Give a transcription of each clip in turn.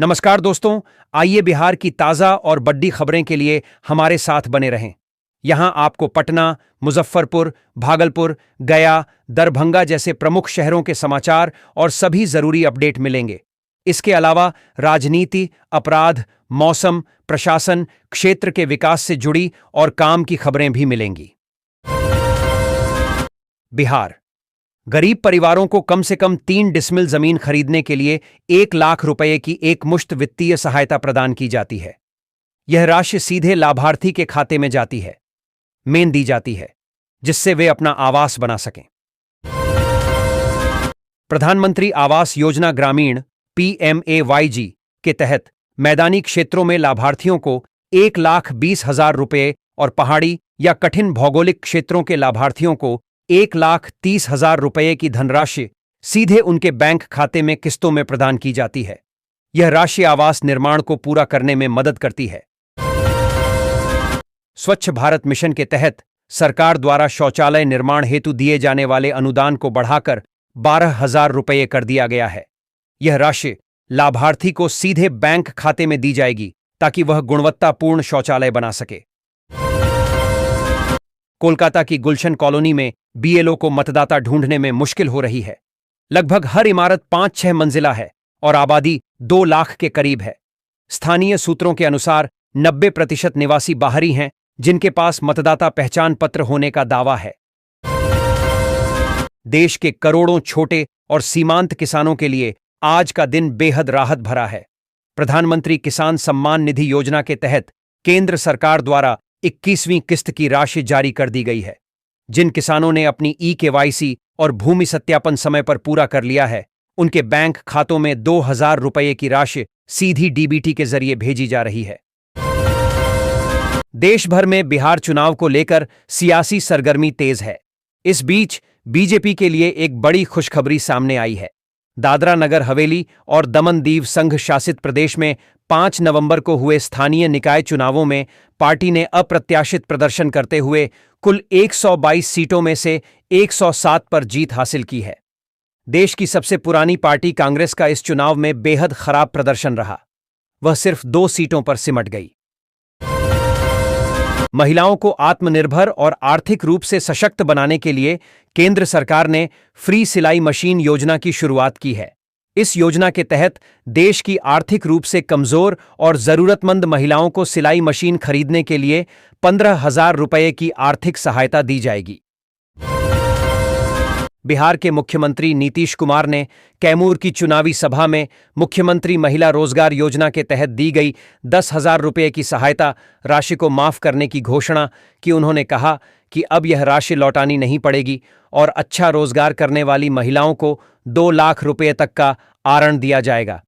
नमस्कार दोस्तों, आइए बिहार की ताज़ा और बड़ी खबरें के लिए हमारे साथ बने रहें। यहाँ आपको पटना, मुजफ्फरपुर, भागलपुर, गया, दरभंगा जैसे प्रमुख शहरों के समाचार और सभी जरूरी अपडेट मिलेंगे। इसके अलावा राजनीति, अपराध, मौसम, प्रशासन, क्षेत्र के विकास से जुड़ी और काम की खबरें भी मिलेंगी। बिहार गरीब परिवारों को कम से कम 3 डिसमिल जमीन खरीदने के लिए 1 लाख रुपए की एकमुश्त वित्तीय सहायता प्रदान की जाती है। यह राशि सीधे लाभार्थी के खाते में दी जाती है, जिससे वे अपना आवास बना सकें। प्रधानमंत्री आवास योजना ग्रामीण PMAYG के तहत मैदानी क्षेत्रों में लाभार्थियों को 1,20,000 रुपये और पहाड़ी या कठिन भौगोलिक क्षेत्रों के लाभार्थियों को 1,30,000 रुपये की धनराशि सीधे उनके बैंक खाते में किस्तों में प्रदान की जाती है। यह राशि आवास निर्माण को पूरा करने में मदद करती है। स्वच्छ भारत मिशन के तहत सरकार द्वारा शौचालय निर्माण हेतु दिए जाने वाले अनुदान को बढ़ाकर 12,000 रुपये कर दिया गया है। यह राशि लाभार्थी को सीधे बैंक खाते में दी जाएगी ताकि वह गुणवत्तापूर्ण शौचालय बना सके। कोलकाता की गुलशन कॉलोनी में BLO को मतदाता ढूंढने में मुश्किल हो रही है। लगभग हर इमारत 5-6 मंजिला है और आबादी 2 लाख के करीब है। स्थानीय सूत्रों के अनुसार 90% निवासी बाहरी हैं, जिनके पास मतदाता पहचान पत्र होने का दावा है। देश के करोड़ों छोटे और सीमांत किसानों के लिए आज का दिन बेहद राहत भरा है। प्रधानमंत्री किसान सम्मान निधि योजना के तहत केंद्र सरकार द्वारा 21वीं किस्त की राशि जारी कर दी गई है। जिन किसानों ने अपनी eKYC और भूमि सत्यापन समय पर पूरा कर लिया है, उनके बैंक खातों में 2,000 रुपये की राशि सीधी DBT के जरिए भेजी जा रही है। देश भर में बिहार चुनाव को लेकर सियासी सरगर्मी तेज है। इस बीच बीजेपी के लिए एक बड़ी खुशखबरी सामने आई है। दादरा नगर हवेली और दमन दीव संघ शासित प्रदेश में 5 नवंबर को हुए स्थानीय निकाय चुनावों में पार्टी ने अप्रत्याशित प्रदर्शन करते हुए कुल 122 सीटों में से 107 पर जीत हासिल की है। देश की सबसे पुरानी पार्टी कांग्रेस का इस चुनाव में बेहद खराब प्रदर्शन रहा। वह सिर्फ 2 सीटों पर सिमट गई। महिलाओं को आत्मनिर्भर और आर्थिक रूप से सशक्त बनाने के लिए केंद्र सरकार ने फ्री सिलाई मशीन योजना की शुरुआत की है। इस योजना के तहत देश की आर्थिक रूप से कमजोर और जरूरतमंद महिलाओं को सिलाई मशीन खरीदने के लिए 15,000 रुपये की आर्थिक सहायता दी जाएगी। बिहार के मुख्यमंत्री नीतीश कुमार ने कैमूर की चुनावी सभा में मुख्यमंत्री महिला रोजगार योजना के तहत दी गई 10,000 रुपये की सहायता राशि को माफ करने की घोषणा की। उन्होंने कहा कि अब यह राशि लौटानी नहीं पड़ेगी और अच्छा रोजगार करने वाली महिलाओं को 2 लाख रुपये तक का आरण दिया जाएगा।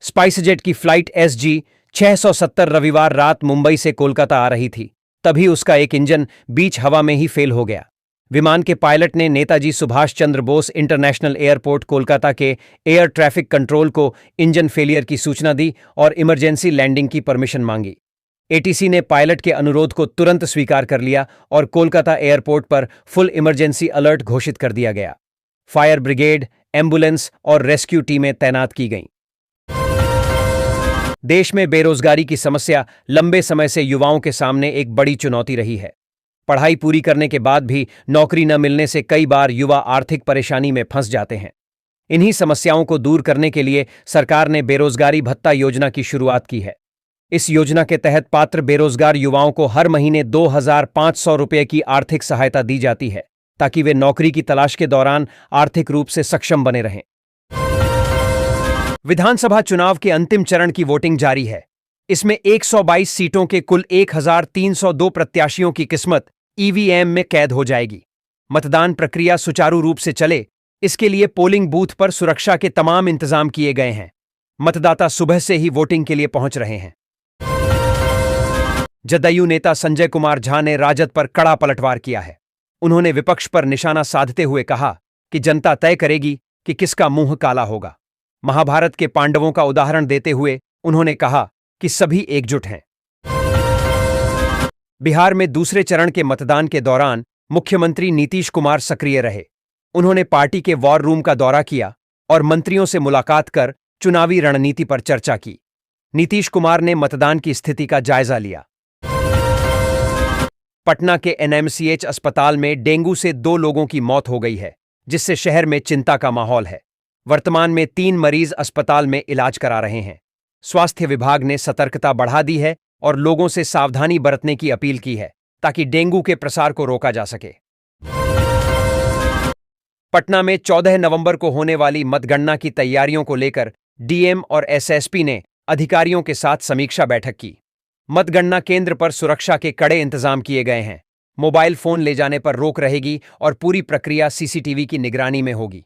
स्पाइसजेट की फ्लाइट SG 670 रविवार रात मुंबई से कोलकाता आ रही थी, तभी उसका एक इंजन बीच हवा में ही फेल हो गया। विमान के पायलट ने नेताजी सुभाष चंद्र बोस इंटरनेशनल एयरपोर्ट कोलकाता के एयर ट्रैफिक कंट्रोल को इंजन फेलियर की सूचना दी और इमरजेंसी लैंडिंग की परमिशन मांगी। ATC ने पायलट के अनुरोध को तुरंत स्वीकार कर लिया और कोलकाता एयरपोर्ट पर फुल इमरजेंसी अलर्ट घोषित कर दिया गया। फायर ब्रिगेड, एम्बुलेंस और रेस्क्यू टीमें तैनात की गईं। देश में बेरोजगारी की समस्या लंबे समय से युवाओं के सामने एक बड़ी चुनौती रही है। पढ़ाई पूरी करने के बाद भी नौकरी न मिलने से कई बार युवा आर्थिक परेशानी में फंस जाते हैं। इन्हीं समस्याओं को दूर करने के लिए सरकार ने बेरोजगारी भत्ता योजना की शुरुआत की है। इस योजना के तहत पात्र बेरोजगार युवाओं को हर महीने 2,500 रुपये की आर्थिक सहायता दी जाती है, ताकि वे नौकरी की तलाश के दौरान आर्थिक रूप से सक्षम बने रहें। विधानसभा चुनाव के अंतिम चरण की वोटिंग जारी है। इसमें 122 सीटों के कुल 1,302 प्रत्याशियों की किस्मत EVM में कैद हो जाएगी। मतदान प्रक्रिया सुचारू रूप से चले, इसके लिए पोलिंग बूथ पर सुरक्षा के तमाम इंतजाम किए गए हैं। मतदाता सुबह से ही वोटिंग के लिए पहुंच रहे हैं। जदयू नेता संजय कुमार झा ने राजद पर कड़ा पलटवार किया है। उन्होंने विपक्ष पर निशाना साधते हुए कहा कि जनता तय करेगी कि किसका मुंह काला होगा। महाभारत के पांडवों का उदाहरण देते हुए उन्होंने कहा कि सभी एकजुट हैं। बिहार में दूसरे चरण के मतदान के दौरान मुख्यमंत्री नीतीश कुमार सक्रिय रहे। उन्होंने पार्टी के वॉर रूम का दौरा किया और मंत्रियों से मुलाकात कर चुनावी रणनीति पर चर्चा की। नीतीश कुमार ने मतदान की स्थिति का जायजा लिया। पटना के एनएमसीएच अस्पताल में डेंगू से 2 लोगों की मौत हो गई है, जिससे शहर में चिंता का माहौल है। वर्तमान में 3 मरीज अस्पताल में इलाज करा रहे हैं। स्वास्थ्य विभाग ने सतर्कता बढ़ा दी है और लोगों से सावधानी बरतने की अपील की है, ताकि डेंगू के प्रसार को रोका जा सके। पटना में 14 नवंबर को होने वाली मतगणना की तैयारियों को लेकर डीएम और एसएसपी ने अधिकारियों के साथ समीक्षा बैठक की। मतगणना केंद्र पर सुरक्षा के कड़े इंतजाम किए गए हैं। मोबाइल फोन ले जाने पर रोक रहेगी और पूरी प्रक्रिया सीसीटीवी की निगरानी में होगी।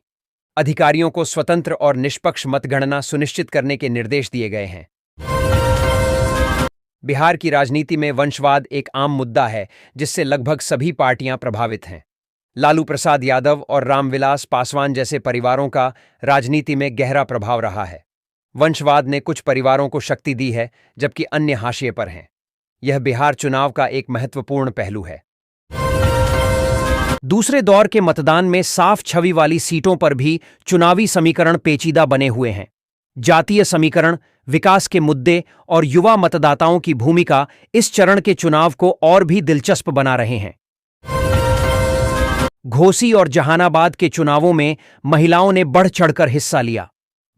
अधिकारियों को स्वतंत्र और निष्पक्ष मतगणना सुनिश्चित करने के निर्देश दिए गए हैं। बिहार की राजनीति में वंशवाद एक आम मुद्दा है, जिससे लगभग सभी पार्टियां प्रभावित हैं। लालू प्रसाद यादव और रामविलास पासवान जैसे परिवारों का राजनीति में गहरा प्रभाव रहा है। वंशवाद ने कुछ परिवारों को शक्ति दी है, जबकि अन्य हाशिए पर हैं। यह बिहार चुनाव का एक महत्वपूर्ण पहलू है। दूसरे दौर के मतदान में साफ छवि वाली सीटों पर भी चुनावी समीकरण पेचीदा बने हुए हैं। जातीय समीकरण, विकास के मुद्दे और युवा मतदाताओं की भूमिका इस चरण के चुनाव को और भी दिलचस्प बना रहे हैं। घोसी और जहानाबाद के चुनावों में महिलाओं ने बढ़ चढ़कर हिस्सा लिया।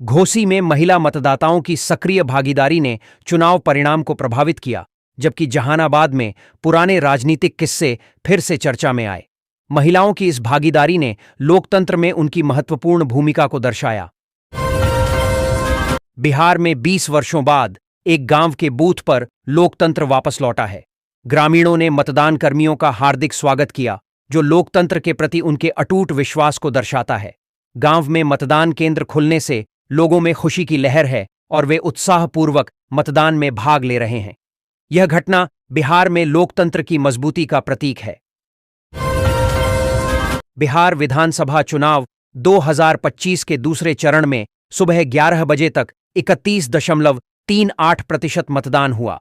घोसी में महिला मतदाताओं की सक्रिय भागीदारी ने चुनाव परिणाम को प्रभावित किया, जबकि जहानाबाद में पुराने राजनीतिक किस्से फिर से चर्चा में आए। महिलाओं की इस भागीदारी ने लोकतंत्र में उनकी महत्वपूर्ण भूमिका को दर्शाया। बिहार में 20 वर्षों बाद एक गांव के बूथ पर लोकतंत्र वापस लौटा है। ग्रामीणों ने मतदान कर्मियों का हार्दिक स्वागत किया, जो लोकतंत्र के प्रति उनके अटूट विश्वास को दर्शाता है। गांव में मतदान केंद्र खुलने से लोगों में खुशी की लहर है और वे उत्साहपूर्वक मतदान में भाग ले रहे हैं। यह घटना बिहार में लोकतंत्र की मजबूती का प्रतीक है। बिहार विधानसभा चुनाव 2025 के दूसरे चरण में सुबह 11 बजे तक 31.38% मतदान हुआ।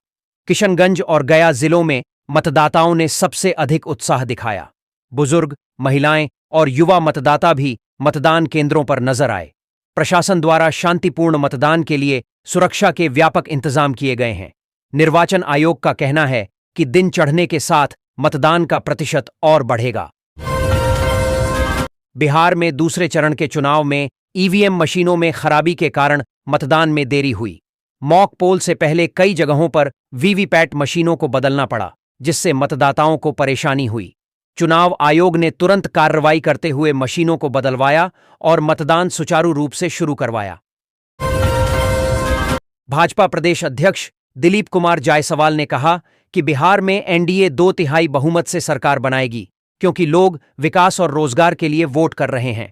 किशनगंज और गया जिलों में मतदाताओं ने सबसे अधिक उत्साह दिखाया। बुजुर्ग, महिलाएं और युवा मतदाता भी मतदान केंद्रों पर नजर आए। प्रशासन द्वारा शांतिपूर्ण मतदान के लिए सुरक्षा के व्यापक इंतजाम किए गए हैं। निर्वाचन आयोग का कहना है कि दिन चढ़ने के साथ मतदान का प्रतिशत और बढ़ेगा। बिहार में दूसरे चरण के चुनाव में ईवीएम मशीनों में खराबी के कारण मतदान में देरी हुई। मॉक पोल से पहले कई जगहों पर वीवीपैट मशीनों को बदलना पड़ा, जिससे मतदाताओं को परेशानी हुई। चुनाव आयोग ने तुरंत कार्रवाई करते हुए मशीनों को बदलवाया और मतदान सुचारू रूप से शुरू करवाया। भाजपा प्रदेश अध्यक्ष दिलीप कुमार जायसवाल ने कहा कि बिहार में एनडीए 2/3 बहुमत से सरकार बनाएगी, क्योंकि लोग विकास और रोजगार के लिए वोट कर रहे हैं।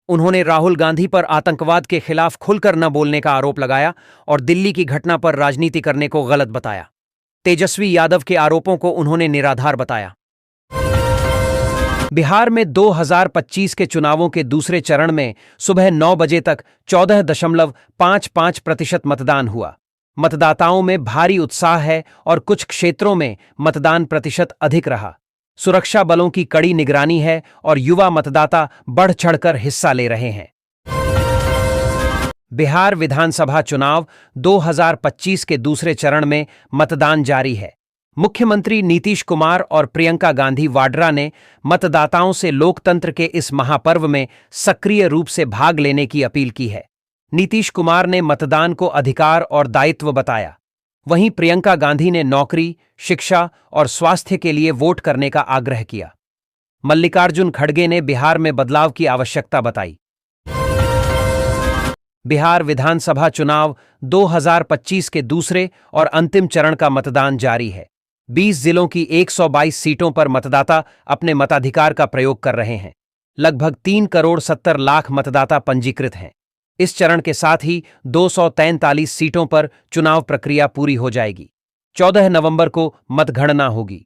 उन्होंने राहुल गांधी पर आतंकवाद के खिलाफ खुलकर न बोलने का आरोप लगाया और दिल्ली की घटना पर राजनीति करने को गलत बताया। तेजस्वी यादव के आरोपों को उन्होंने निराधार बताया। बिहार में 2025 के चुनावों के दूसरे चरण में सुबह 9 बजे तक 14.55% मतदान हुआ। मतदाताओं में भारी उत्साह है और कुछ क्षेत्रों में मतदान प्रतिशत अधिक रहा। सुरक्षा बलों की कड़ी निगरानी है और युवा मतदाता बढ़ चढ़कर हिस्सा ले रहे हैं। बिहार विधानसभा चुनाव 2025 के दूसरे चरण में मतदान जारी है। मुख्यमंत्री नीतीश कुमार और प्रियंका गांधी वाड्रा ने मतदाताओं से लोकतंत्र के इस महापर्व में सक्रिय रूप से भाग लेने की अपील की है। नीतीश कुमार ने मतदान को अधिकार और दायित्व बताया। वहीं प्रियंका गांधी ने नौकरी, शिक्षा और स्वास्थ्य के लिए वोट करने का आग्रह किया। मल्लिकार्जुन खड़गे ने बिहार में बदलाव की आवश्यकता बताई। बिहार विधानसभा चुनाव 2025 के दूसरे और अंतिम चरण का मतदान जारी है। 20 जिलों की 122 सीटों पर मतदाता अपने मताधिकार का प्रयोग कर रहे हैं। लगभग 3,70,00,000 मतदाता पंजीकृत हैं। इस चरण के साथ ही 243 सीटों पर चुनाव प्रक्रिया पूरी हो जाएगी। 14 नवंबर को मतगणना होगी।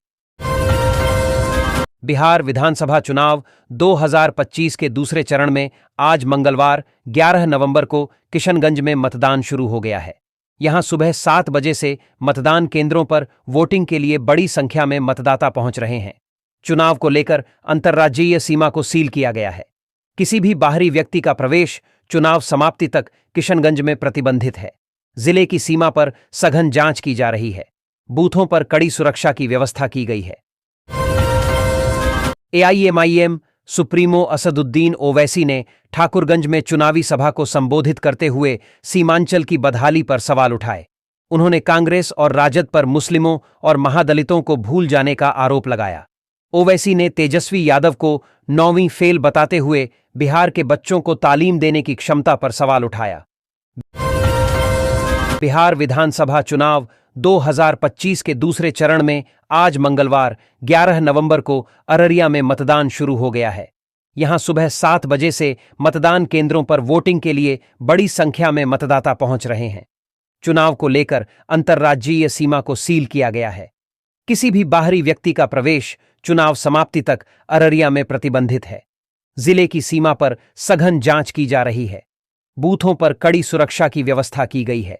बिहार विधानसभा चुनाव 2025 के दूसरे चरण में आज मंगलवार 11 नवंबर को किशनगंज में मतदान शुरू हो गया है। यहां सुबह 7 बजे से मतदान केंद्रों पर वोटिंग के लिए बड़ी संख्या में मतदाता पहुंच रहे हैं। चुनाव को लेकर अंतर्राज्यीय सीमा को सील किया गया है। किसी भी बाहरी व्यक्ति का प्रवेश चुनाव समाप्ति तक किशनगंज में प्रतिबंधित है। जिले की सीमा पर सघन जांच की जा रही है। बूथों पर कड़ी सुरक्षा की व्यवस्था की गई है। एआईएमआईएम सुप्रीमो असदुद्दीन ओवैसी ने ठाकुरगंज में चुनावी सभा को संबोधित करते हुए सीमांचल की बदहाली पर सवाल उठाए। उन्होंने कांग्रेस और राजद पर मुस्लिमों और महादलितों को भूल जाने का आरोप लगाया। ओवैसी ने तेजस्वी यादव को 9वीं फेल बताते हुए बिहार के बच्चों को तालीम देने की क्षमता पर सवाल उठाया। बिहार विधानसभा चुनाव 2025 के दूसरे चरण में आज मंगलवार 11 नवंबर को अररिया में मतदान शुरू हो गया है। यहां सुबह 7 बजे से मतदान केंद्रों पर वोटिंग के लिए बड़ी संख्या में मतदाता पहुंच रहे हैं। चुनाव को लेकर अंतर्राज्यीय सीमा को सील किया गया है। किसी भी बाहरी व्यक्ति का प्रवेश चुनाव समाप्ति तक अररिया में प्रतिबंधित है। जिले की सीमा पर सघन जांच की जा रही है। बूथों पर कड़ी सुरक्षा की व्यवस्था की गई है।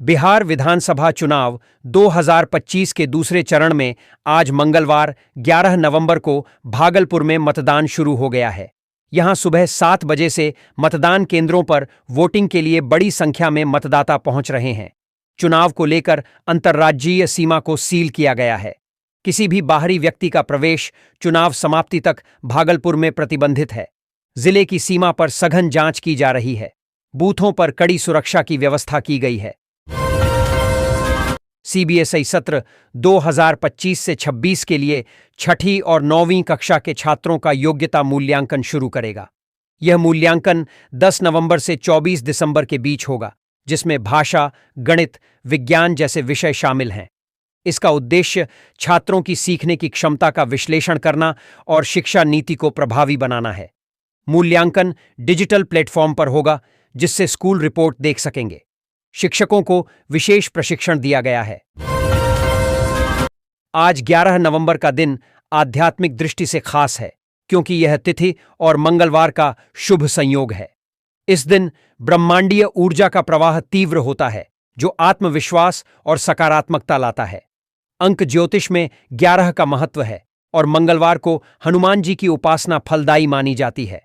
बिहार विधानसभा चुनाव 2025 के दूसरे चरण में आज मंगलवार 11 नवंबर को भागलपुर में मतदान शुरू हो गया है। यहां सुबह 7 बजे से मतदान केंद्रों पर वोटिंग के लिए बड़ी संख्या में मतदाता पहुंच रहे हैं। चुनाव को लेकर अंतर्राज्यीय सीमा को सील किया गया है। किसी भी बाहरी व्यक्ति का प्रवेश चुनाव समाप्ति तक भागलपुर में प्रतिबंधित है। जिले की सीमा पर सघन जांच की जा रही है। बूथों पर कड़ी सुरक्षा की व्यवस्था की गई है। सीबीएसई सत्र 2025 से 26 के लिए 6ठी और 9वीं कक्षा के छात्रों का योग्यता मूल्यांकन शुरू करेगा। यह मूल्यांकन 10 नवंबर से 24 दिसंबर के बीच होगा, जिसमें भाषा, गणित, विज्ञान जैसे विषय शामिल हैं। इसका उद्देश्य छात्रों की सीखने की क्षमता का विश्लेषण करना और शिक्षा नीति को प्रभावी बनाना है। मूल्यांकन डिजिटल प्लेटफॉर्म पर होगा, जिससे स्कूल रिपोर्ट देख सकेंगे। शिक्षकों को विशेष प्रशिक्षण दिया गया है। आज 11 नवंबर का दिन आध्यात्मिक दृष्टि से खास है, क्योंकि यह तिथि और मंगलवार का शुभ संयोग है। इस दिन ब्रह्मांडीय ऊर्जा का प्रवाह तीव्र होता है, जो आत्मविश्वास और सकारात्मकता लाता है। अंक ज्योतिष में 11 का महत्व है और मंगलवार को हनुमान जी की उपासना फलदायी मानी जाती है।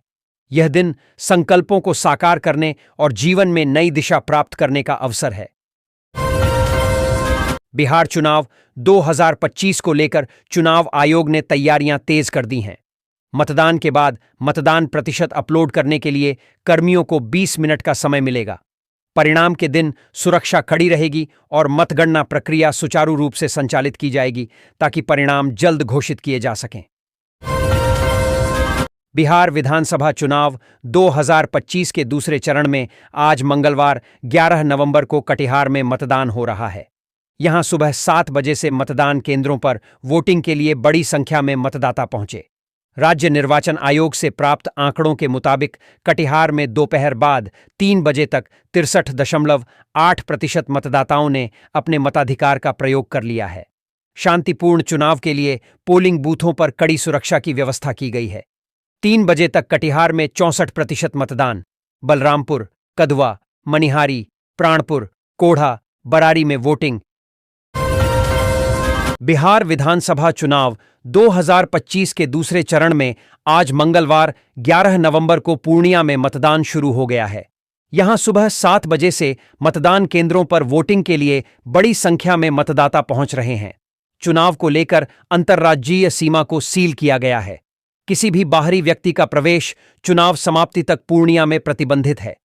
यह दिन संकल्पों को साकार करने और जीवन में नई दिशा प्राप्त करने का अवसर है। बिहार चुनाव 2025 को लेकर चुनाव आयोग ने तैयारियां तेज कर दी हैं। मतदान के बाद मतदान प्रतिशत अपलोड करने के लिए कर्मियों को 20 मिनट का समय मिलेगा। परिणाम के दिन सुरक्षा कड़ी रहेगी और मतगणना प्रक्रिया सुचारू रूप से संचालित की जाएगी, ताकि परिणाम जल्द घोषित किए जा सकें। बिहार विधानसभा चुनाव 2025 के दूसरे चरण में आज मंगलवार 11 नवंबर को कटिहार में मतदान हो रहा है। यहां सुबह 7 बजे से मतदान केंद्रों पर वोटिंग के लिए बड़ी संख्या में मतदाता पहुंचे। राज्य निर्वाचन आयोग से प्राप्त आंकड़ों के मुताबिक कटिहार में दोपहर बाद 3 बजे तक 63.8% मतदाताओं ने अपने मताधिकार का प्रयोग कर लिया है। शांतिपूर्ण चुनाव के लिए पोलिंग बूथों पर कड़ी सुरक्षा की व्यवस्था की गई है। 3 बजे तक कटिहार में 64% मतदान, बलरामपुर, कदवा, मनिहारी, प्राणपुर, कोढ़ा, बरारी में वोटिंग। बिहार विधानसभा चुनाव 2025 के दूसरे चरण में आज मंगलवार 11 नवंबर को पूर्णिया में मतदान शुरू हो गया है। यहां सुबह 7 बजे से मतदान केंद्रों पर वोटिंग के लिए बड़ी संख्या में मतदाता पहुंच रहे हैं। चुनाव को लेकर अंतर्राज्यीय सीमा को सील किया गया है। किसी भी बाहरी व्यक्ति का प्रवेश चुनाव समाप्ति तक पूर्णिया में प्रतिबंधित है।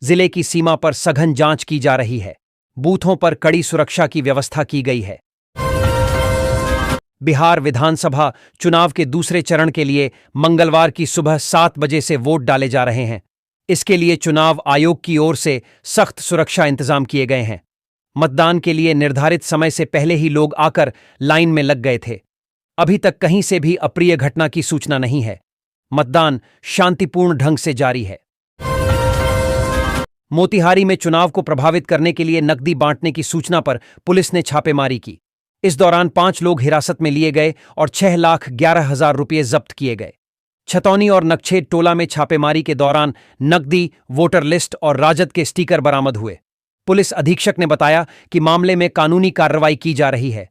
जिले की सीमा पर सघन जांच की जा रही है। बूथों पर कड़ी सुरक्षा की व्यवस्था की गई है। बिहार विधानसभा चुनाव के दूसरे चरण के लिए मंगलवार की सुबह 7 बजे से वोट डाले जा रहे हैं। इसके लिए चुनाव आयोग की ओर से सख्त सुरक्षा इंतजाम किए गए हैं। मतदान के लिए निर्धारित समय से पहले ही लोग आकर लाइन में लग गए थे। अभी तक कहीं से भी अप्रिय घटना की सूचना नहीं है। मतदान शांतिपूर्ण ढंग से जारी है। मोतिहारी में चुनाव को प्रभावित करने के लिए नकदी बांटने की सूचना पर पुलिस ने छापेमारी की। इस दौरान 5 लोग हिरासत में लिए गए और 6,11,000 रुपये जब्त किए गए। छतौनी और नक्छेद टोला में छापेमारी के दौरान नकदी, वोटर लिस्ट और राजद के स्टिकर बरामद हुए। पुलिस अधीक्षक ने बताया कि मामले में कानूनी कार्रवाई की जा रही है।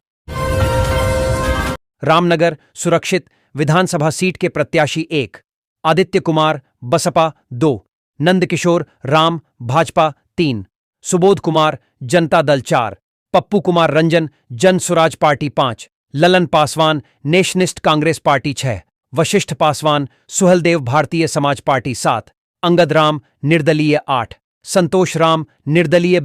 रामनगर सुरक्षित विधानसभा सीट के प्रत्याशी 1 आदित्य कुमार बसपा 2, नंदकिशोर राम भाजपा 3, सुबोध कुमार जनता दल 4, पप्पू कुमार रंजन जन Swaraj party 5, Lalan Paswan नेशनिस्ट Congress party 6, Vashishtha Paswan Suheldev Bharatiya Samaj party 7, Angad Ram निर्दलीय 8, संतोष राम निर्दलीय।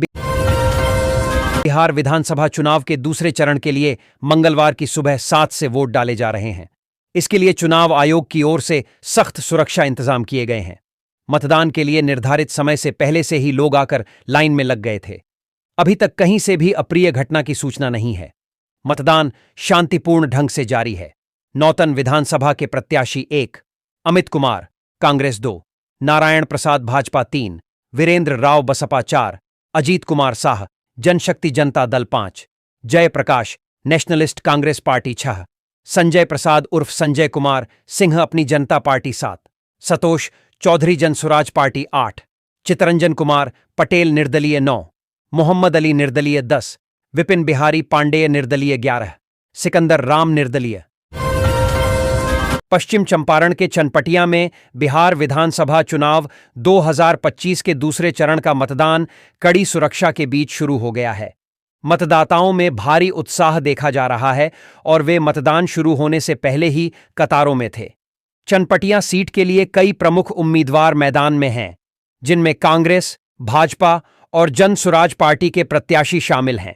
बिहार विधानसभा चुनाव के दूसरे चरण के लिए मंगलवार की सुबह 7 से वोट डाले जा रहे हैं। इसके लिए चुनाव आयोग की ओर से सख्त सुरक्षा इंतजाम किए गए हैं। मतदान के लिए निर्धारित समय से पहले से ही लोग आकर लाइन में लग गए थे। अभी तक कहीं से भी अप्रिय घटना की सूचना नहीं है। मतदान शांतिपूर्ण ढंग से जारी है। नौतन विधानसभा के प्रत्याशी 1, अमित कुमार कांग्रेस 2, नारायण प्रसाद भाजपा 3, वीरेंद्र राव बसपा 4, अजीत कुमार साह जनशक्ति जनता दल 5, जयप्रकाश नेशनलिस्ट कांग्रेस पार्टी 6, संजय प्रसाद उर्फ संजय कुमार सिंह अपनी जनता पार्टी 7, सतोष चौधरी जनसुराज पार्टी 8, चितरंजन कुमार पटेल निर्दलीय 9, मोहम्मद अली निर्दलीय 10, विपिन बिहारी पांडेय निर्दलीय 11, सिकंदर राम निर्दलीय। पश्चिम चंपारण के चनपटिया में बिहार विधानसभा चुनाव 2025 के दूसरे चरण का मतदान कड़ी सुरक्षा के बीच शुरू हो गया है। मतदाताओं में भारी उत्साह देखा जा रहा है और वे मतदान शुरू होने से पहले ही कतारों में थे। चनपटिया सीट के लिए कई प्रमुख उम्मीदवार मैदान में हैं, जिनमें कांग्रेस, भाजपा और जन सुराज पार्टी के प्रत्याशी शामिल हैं।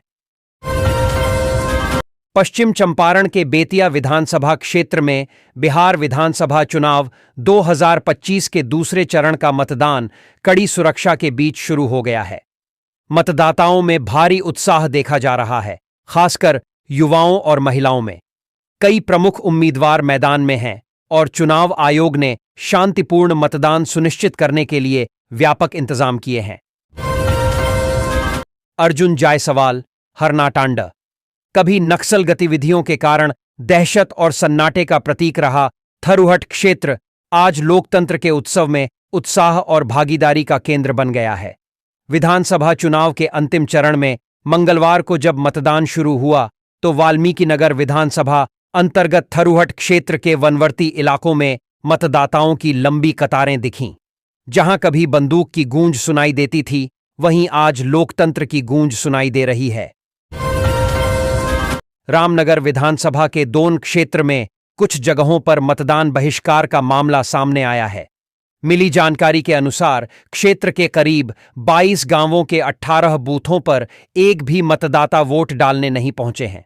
पश्चिम चंपारण के बेतिया विधानसभा क्षेत्र में बिहार विधानसभा चुनाव 2025 के दूसरे चरण का मतदान कड़ी सुरक्षा के बीच शुरू हो गया है। मतदाताओं में भारी उत्साह देखा जा रहा है, खासकर युवाओं और महिलाओं में। कई प्रमुख उम्मीदवार मैदान में हैं और चुनाव आयोग ने शांतिपूर्ण मतदान सुनिश्चित करने के लिए व्यापक इंतजाम किए हैं। अर्जुन जायसवाल हरनाटांडा। कभी नक्सल गतिविधियों के कारण दहशत और सन्नाटे का प्रतीक रहा थरूहट क्षेत्र आज लोकतंत्र के उत्सव में उत्साह और भागीदारी का केंद्र बन गया है। विधानसभा चुनाव के अंतिम चरण में मंगलवार को जब मतदान शुरू हुआ तो वाल्मीकि नगर विधानसभा अंतर्गत थरूहट क्षेत्र के वनवर्ती इलाकों में मतदाताओं की लंबी कतारें दिखीं। जहां कभी बंदूक की गूंज सुनाई देती थी, वहीं आज लोकतंत्र की गूंज सुनाई दे रही है। रामनगर विधानसभा के दोन क्षेत्र में कुछ जगहों पर मतदान बहिष्कार का मामला सामने आया है। मिली जानकारी के अनुसार क्षेत्र के करीब 22 गांवों के 18 बूथों पर एक भी मतदाता वोट डालने नहीं पहुंचे हैं।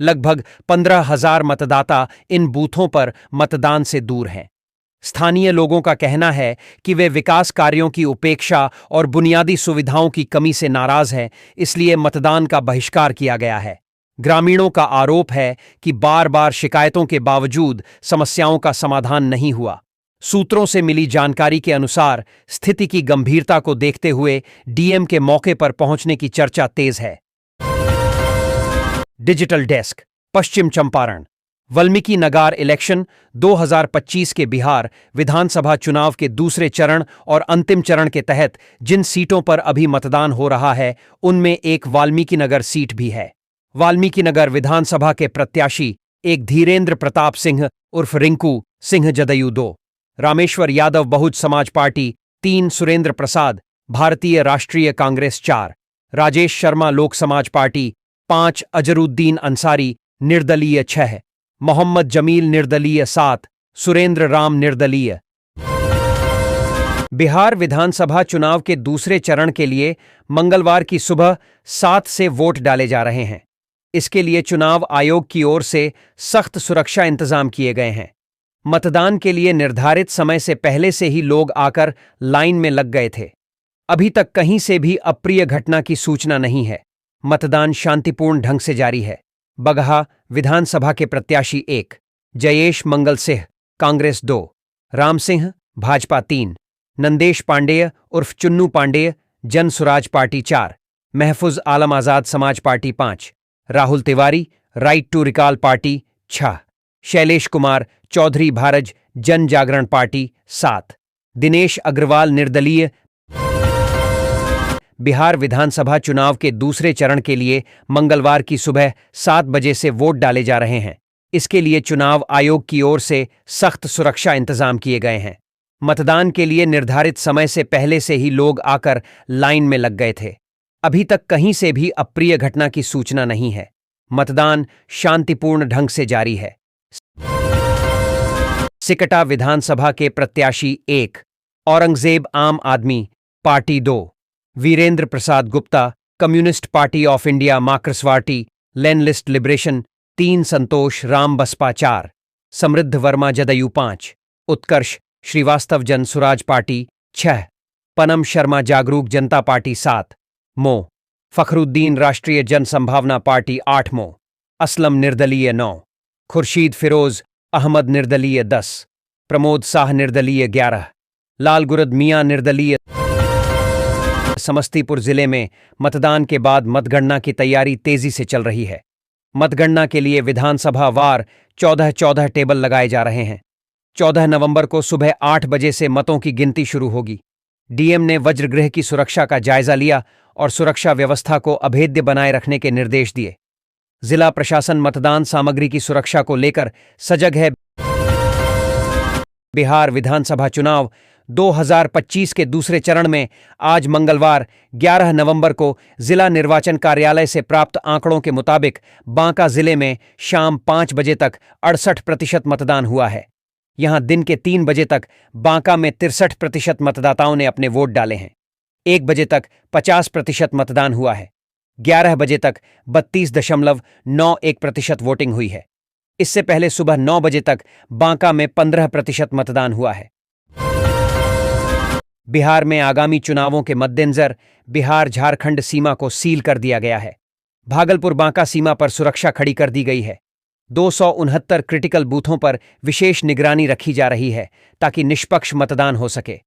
लगभग 15,000 मतदाता इन बूथों पर मतदान से दूर हैं। स्थानीय लोगों का कहना है कि वे विकास कार्यों की उपेक्षा और बुनियादी सुविधाओं की कमी से नाराज हैं, इसलिए मतदान का बहिष्कार किया गया है। ग्रामीणों का आरोप है कि बार बार शिकायतों के बावजूद समस्याओं का समाधान नहीं हुआ। सूत्रों से मिली जानकारी के अनुसार स्थिति की गंभीरता को देखते हुए डीएम के मौके पर पहुंचने की चर्चा तेज है। डिजिटल डेस्क पश्चिम चंपारण। वाल्मीकि नगर इलेक्शन 2025 के बिहार विधानसभा चुनाव के दूसरे चरण और अंतिम चरण के तहत जिन सीटों पर अभी मतदान हो रहा है, उनमें एक वाल्मीकि नगर सीट भी है। वाल्मीकि नगर विधानसभा के प्रत्याशी एक धीरेन्द्र प्रताप सिंह उर्फ रिंकू सिंह जदयू 2, रामेश्वर यादव बहुज समाज पार्टी 3, सुरेंद्र प्रसाद भारतीय राष्ट्रीय कांग्रेस 4, राजेश शर्मा लोक समाज पार्टी 5, अजरुद्दीन अंसारी निर्दलीय 6, मोहम्मद जमील निर्दलीय 7, सुरेंद्र राम निर्दलीय। बिहार विधानसभा चुनाव के दूसरे चरण के लिए मंगलवार की सुबह 7 से वोट डाले जा रहे हैं। इसके लिए चुनाव आयोग की ओर से सख्त सुरक्षा इंतजाम किए गए हैं। मतदान के लिए निर्धारित समय से पहले से ही लोग आकर लाइन में लग गए थे। अभी तक कहीं से भी अप्रिय घटना की सूचना नहीं है। मतदान शांतिपूर्ण ढंग से जारी है। बगहा विधानसभा के प्रत्याशी 1, जयेश मंगल सिंह कांग्रेस 2, राम सिंह भाजपा 3, नंदेश पांडेय उर्फ चुन्नू पांडेय जन सुराज पार्टी 4, महफूज Alam Azad Samaj party 5, Rahul Tiwari right to recall party 6, Shailesh Kumar Chaudhary Bharaj Jan Jagran party 7, Dinesh Agarwal निर्दलीय। बिहार विधानसभा चुनाव के दूसरे चरण के लिए मंगलवार की सुबह 7 बजे से वोट डाले जा रहे हैं। इसके लिए चुनाव आयोग की ओर से सख्त सुरक्षा इंतजाम किए गए हैं। मतदान के लिए निर्धारित समय से पहले से ही लोग आकर लाइन में लग गए थे। अभी तक कहीं से भी अप्रिय घटना की सूचना नहीं है। मतदान शांतिपूर्ण ढंग से जारी है। सिकटा विधानसभा के प्रत्याशी 1, Aurangzeb Aam Aadmi Party 2, Virendra Prasad Gupta Communist Party of India मार्क्सवादी लेनिनिस्ट लिबरेशन 3, संतोष राम बसपा 4, समृद्ध वर्मा जदयू 5, उत्कर्ष श्रीवास्तव जन सुराज पार्टी 6, पनम शर्मा जागरूक जनता पार्टी 7, मो फखरुद्दीन राष्ट्रीय जन संभावना पार्टी 8 मो, असलम निर्दलीय 9, खुर्शीद फिरोज अहमद निर्दलीय 10, प्रमोद शाह निर्दलीय 11, लाल गुरद मियां निर्दलीय। समस्तीपुर जिले में मतदान के बाद मतगणना की तैयारी तेजी से चल रही है। मतगणना के लिए विधानसभा वार 14 टेबल लगाए जा रहे हैं। 14 नवंबर को सुबह 8 बजे से मतों की गिनती शुरू होगी। डीएम ने वज्रगृह की सुरक्षा का जायजा लिया और सुरक्षा व्यवस्था को अभेद्य बनाए रखने के निर्देश दिए। जिला प्रशासन मतदान सामग्री की सुरक्षा को लेकर सजग है। बिहार विधानसभा चुनाव 2025 के दूसरे चरण में आज मंगलवार 11 नवंबर को जिला निर्वाचन कार्यालय से प्राप्त आंकड़ों के मुताबिक बांका जिले में शाम 5 बजे तक 68% मतदान हुआ है। यहां दिन के 3 बजे तक बांका में 63% मतदाताओं ने अपने वोट डाले हैं। 1 बजे तक 50% मतदान हुआ है। 11 बजे तक 32.91% वोटिंग हुई है। इससे पहले सुबह 9 बजे तक बांका में 15% मतदान हुआ है। बिहार में आगामी चुनावों के मद्देनजर बिहार झारखंड सीमा को सील कर दिया गया है। भागलपुर बांका सीमा पर सुरक्षा खड़ी कर दी गई है। 269 क्रिटिकल बूथों पर विशेष निगरानी रखी जा रही है ताकि निष्पक्ष मतदान हो सके।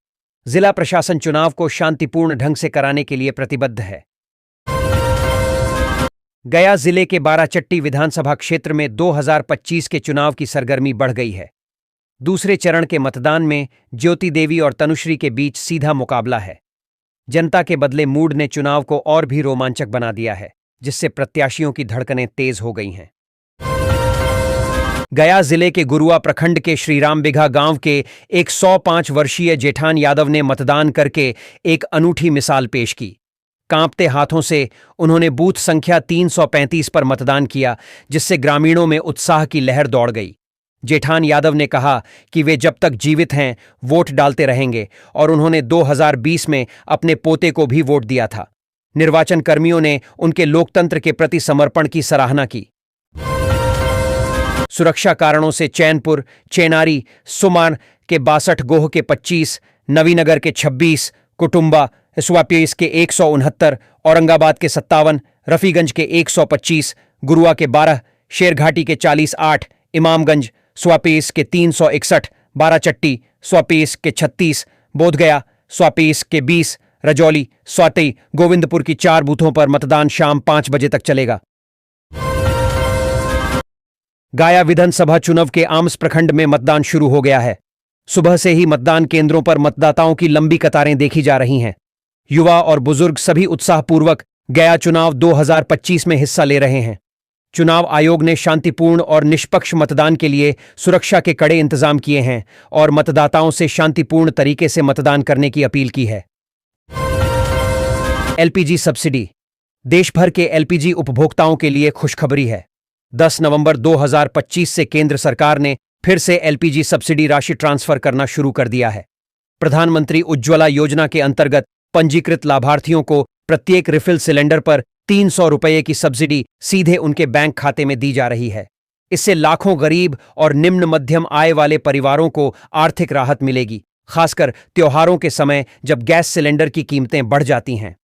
जिला प्रशासन चुनाव को शांतिपूर्ण ढंग से कराने के लिए प्रतिबद्ध है। गया जिले के बाराचट्टी विधानसभा क्षेत्र में 2025 के चुनाव की सरगर्मी बढ़ गई है। दूसरे चरण के मतदान में ज्योति देवी और तनुश्री के बीच सीधा मुकाबला है। जनता के बदले मूड ने चुनाव को और भी रोमांचक बना दिया है, जिससे प्रत्याशियों की धड़कनें तेज हो गई हैं। गया जिले के गुरुआ प्रखंड के श्रीराम बिघा गांव के एक 105 वर्षीय जेठान यादव ने मतदान करके एक अनूठी मिसाल पेश की। कांपते हाथों से उन्होंने बूथ संख्या 335 पर मतदान किया, जिससे ग्रामीणों में उत्साह की लहर दौड़ गई। जेठान यादव ने कहा कि वे जब तक जीवित हैं वोट डालते रहेंगे और उन्होंने 2020 में अपने पोते को भी वोट दिया था। निर्वाचन कर्मियों ने उनके लोकतंत्र के प्रति समर्पण की सराहना की। सुरक्षा कारणों से चैनपुर, चेनारी, सुमान के 62 गोह के 25, नवीनगर के 26, कुटुंबा स्वापीस के 169, औरंगाबाद के 57, रफीगंज के 125, गुरुआ के 12, शेरघाटी के 48, इमामगंज स्वापीस के 361, बाराचट्टी स्वापीस के 36, बोधगया स्वापीस के 20, रजौली, स्वाति, गोविंदपुर की 4 बूथों पर मतदान शाम 5 बजे तक चलेगा। गाया विधानसभा चुनाव के आमस प्रखंड में मतदान शुरू हो गया है। सुबह से ही मतदान केंद्रों पर मतदाताओं की लंबी कतारें देखी जा रही हैं। युवा और बुजुर्ग सभी उत्साहपूर्वक गया चुनाव 2025 में हिस्सा ले रहे हैं। चुनाव आयोग ने शांतिपूर्ण और निष्पक्ष मतदान के लिए सुरक्षा के कड़े इंतजाम किए हैं और मतदाताओं से शांतिपूर्ण तरीके से मतदान करने की अपील की है। LPG subsidy. देश भर के एलपीजी उपभोक्ताओं के लिए खुशखबरी है। 10 नवंबर 2025 से केंद्र सरकार ने फिर से एलपीजी सब्सिडी राशि ट्रांसफर करना शुरू कर दिया है। प्रधानमंत्री उज्ज्वला योजना के अंतर्गत पंजीकृत लाभार्थियों को प्रत्येक रिफिल सिलेंडर पर 300 रुपये की सब्सिडी सीधे उनके बैंक खाते में दी जा रही है। इससे लाखों गरीब और निम्न मध्यम आय वाले परिवारों को आर्थिक राहत मिलेगी, खासकर त्योहारों के समय जब गैस सिलेंडर की कीमतें बढ़ जाती हैं।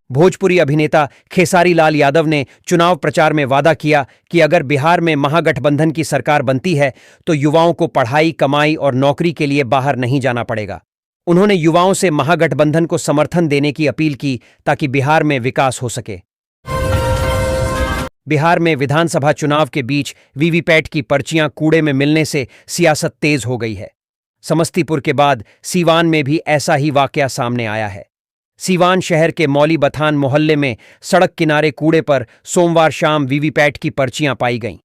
भोजपुरी अभिनेता खेसारी लाल यादव ने चुनाव प्रचार में वादा किया कि अगर बिहार में महागठबंधन की सरकार बनती है तो युवाओं को पढ़ाई, कमाई और नौकरी के लिए बाहर नहीं जाना पड़ेगा। उन्होंने युवाओं से महागठबंधन को समर्थन देने की अपील की ताकि बिहार में विकास हो सके। बिहार में विधानसभा चुनाव के बीच वीवीपैट की पर्चियां कूड़े में मिलने से सियासत तेज हो गई है। समस्तीपुर के बाद सीवान में भी ऐसा ही वाकया सामने आया है। सीवान शहर के मौली बथान मोहल्ले में सड़क किनारे कूड़े पर सोमवार शाम वीवीपैट की पर्चियां पाई गईं।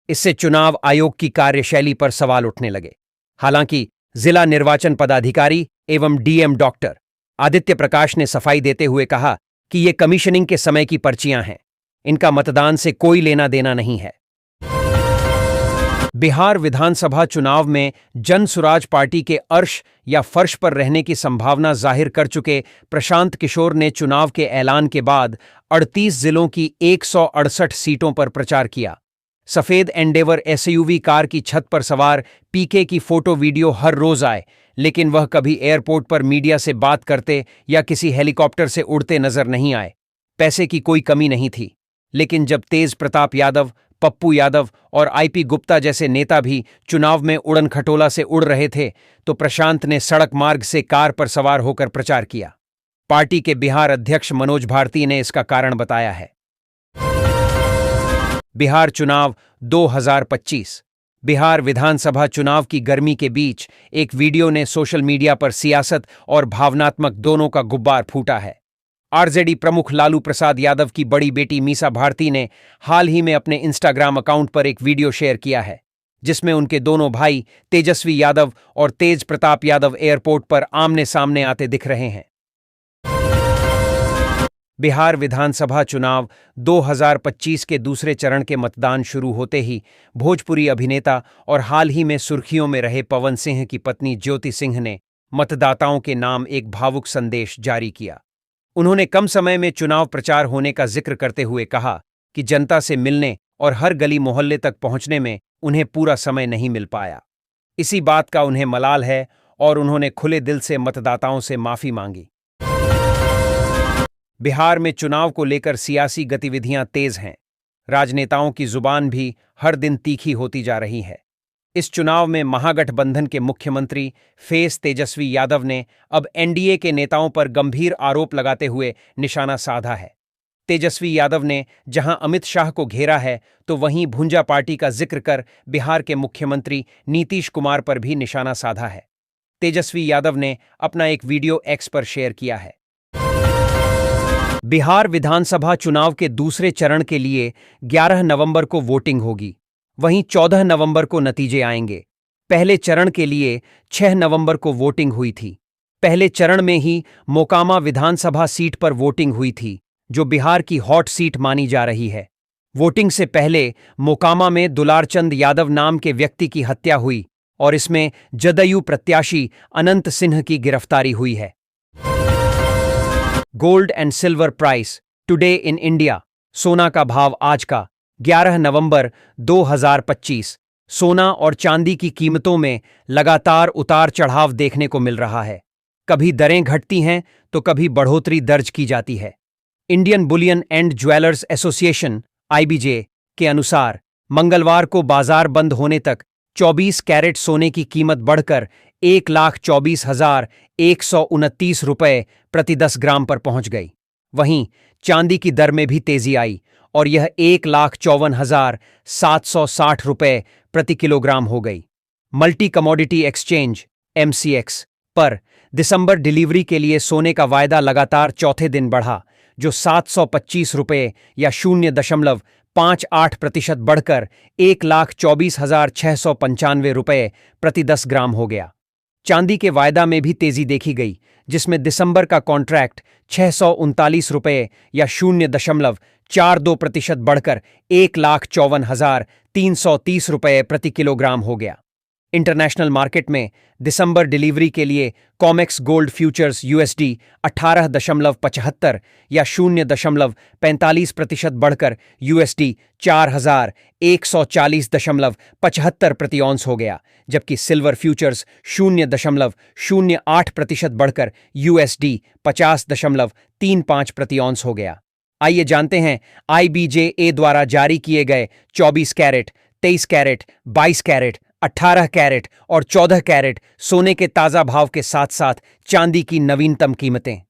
इससे चुनाव आयोग की कार्यशैली पर सवाल उठने लगे। हालांकि जिला निर्वाचन पदाधिकारी एवं डीएम डॉक्टर आदित्य प्रकाश ने सफाई देते हुए कहा कि ये कमीशनिंग के समय की पर्चियां हैं, इनका मतदान से कोई लेना देना नहीं है। बिहार विधानसभा चुनाव में जनसुराज पार्टी के अर्श या फर्श पर रहने की संभावना जाहिर कर चुके प्रशांत किशोर ने चुनाव के ऐलान के बाद 38 जिलों की 168 सीटों पर प्रचार किया। सफेद एंडेवर एसयूवी कार की छत पर सवार पीके की फोटो वीडियो हर रोज आए, लेकिन वह कभी एयरपोर्ट पर मीडिया से बात करते या किसी हेलीकॉप्टर से उड़ते नजर नहीं आए। पैसे की कोई कमी नहीं थी, लेकिन जब तेज प्रताप यादव, पप्पू यादव और आईपी गुप्ता जैसे नेता भी चुनाव में उड़न खटोला से उड़ रहे थे, तो प्रशांत ने सड़क मार्ग से कार पर सवार होकर प्रचार किया। पार्टी के बिहार अध्यक्ष मनोज भारती ने इसका कारण बताया है। बिहार चुनाव 2025। बिहार विधानसभा चुनाव की गर्मी के बीच एक वीडियो ने सोशल मीडिया पर सियासत और भावनात्मक दोनों का गुब्बार फूटा है। आरजेडी प्रमुख लालू प्रसाद यादव की बड़ी बेटी मीसा भारती ने हाल ही में अपने इंस्टाग्राम अकाउंट पर एक वीडियो शेयर किया है, जिसमें उनके दोनों भाई तेजस्वी यादव और तेज प्रताप यादव एयरपोर्ट पर आमने सामने आते दिख रहे हैं। बिहार विधानसभा चुनाव 2025 के दूसरे चरण के मतदान शुरू होते ही भोजपुरी अभिनेता और हाल ही में सुर्खियों में रहे पवन सिंह की पत्नी ज्योति सिंह ने मतदाताओं के नाम एक भावुक संदेश जारी किया। उन्होंने कम समय में चुनाव प्रचार होने का जिक्र करते हुए कहा कि जनता से मिलने और हर गली मोहल्ले तक पहुंचने में उन्हें पूरा समय नहीं मिल पाया। इसी बात का उन्हें मलाल है और उन्होंने खुले दिल से मतदाताओं से माफी मांगी। बिहार में चुनाव को लेकर सियासी गतिविधियां तेज हैं। राजनेताओं की जुबान भी हर दिन तीखी होती जा रही है। इस चुनाव में महागठबंधन के मुख्यमंत्री फेस तेजस्वी यादव ने अब एनडीए के नेताओं पर गंभीर आरोप लगाते हुए निशाना साधा है। तेजस्वी यादव ने जहां अमित शाह को घेरा है, तो वहीं भुंजा पार्टी का जिक्र कर बिहार के मुख्यमंत्री नीतीश कुमार पर भी निशाना साधा है। तेजस्वी यादव ने अपना एक वीडियो एक्स पर शेयर किया है। बिहार विधानसभा चुनाव के दूसरे चरण के लिए 11 नवंबर को वोटिंग होगी, वहीं 14 नवंबर को नतीजे आएंगे। पहले चरण के लिए 6 नवंबर को वोटिंग हुई थी। पहले चरण में ही मोकामा विधानसभा सीट पर वोटिंग हुई थी, जो बिहार की हॉट सीट मानी जा रही है। वोटिंग से पहले मोकामा में दुलारचंद यादव नाम के व्यक्ति की हत्या हुई और इसमें जदयू प्रत्याशी अनंत सिंह की गिरफ्तारी हुई है। Gold and silver price today in India. सोना का भाव आज का 11 नवंबर 2025। सोना और चांदी की कीमतों में लगातार उतार चढ़ाव देखने को मिल रहा है। कभी दरें घटती हैं तो कभी बढ़ोतरी दर्ज की जाती है। Indian bullion and jewellers association (IBJ) के अनुसार मंगलवार को बाजार बंद होने तक 24 कैरेट सोने की कीमत बढ़कर 1,24,129 रुपये प्रति 10 ग्राम पर पहुंच गई। वहीं चांदी की दर में भी तेजी आई और यह 1,54,760 रुपये प्रति किलोग्राम हो गई। मल्टी कमोडिटी एक्सचेंज (एमसीएक्स) पर दिसंबर डिलीवरी के लिए सोने का वायदा लगातार चौथे दिन बढ़ा, जो 725 रुपये या 0.58% बढ़कर 1,24,695 रुपये प्रति 10 ग्राम हो गया। चांदी के वायदा में भी तेजी देखी गई, जिसमें दिसंबर का कॉन्ट्रैक्ट 639 रुपये या 0.42% बढ़कर 1,54,330 रुपये प्रति किलोग्राम हो गया। इंटरनेशनल मार्केट में दिसंबर डिलीवरी के लिए कॉमेक्स गोल्ड फ्यूचर्स यूएसडी 18.75 या 0.45% बढ़कर यूएसडी 4,140.75 प्रति ऑन्स हो गया, जबकि सिल्वर फ्यूचर्स 0.08% बढ़कर यूएसडी 50.35 प्रति ऑन्स हो गया। आइए जानते हैं आईबीजे द्वारा जारी किए गए 24 कैरेट, 23 कैरेट, 22 कैरेट, 18 कैरेट और 14 कैरेट सोने के ताज़ा भाव के साथ साथ चांदी की नवीनतम कीमतें।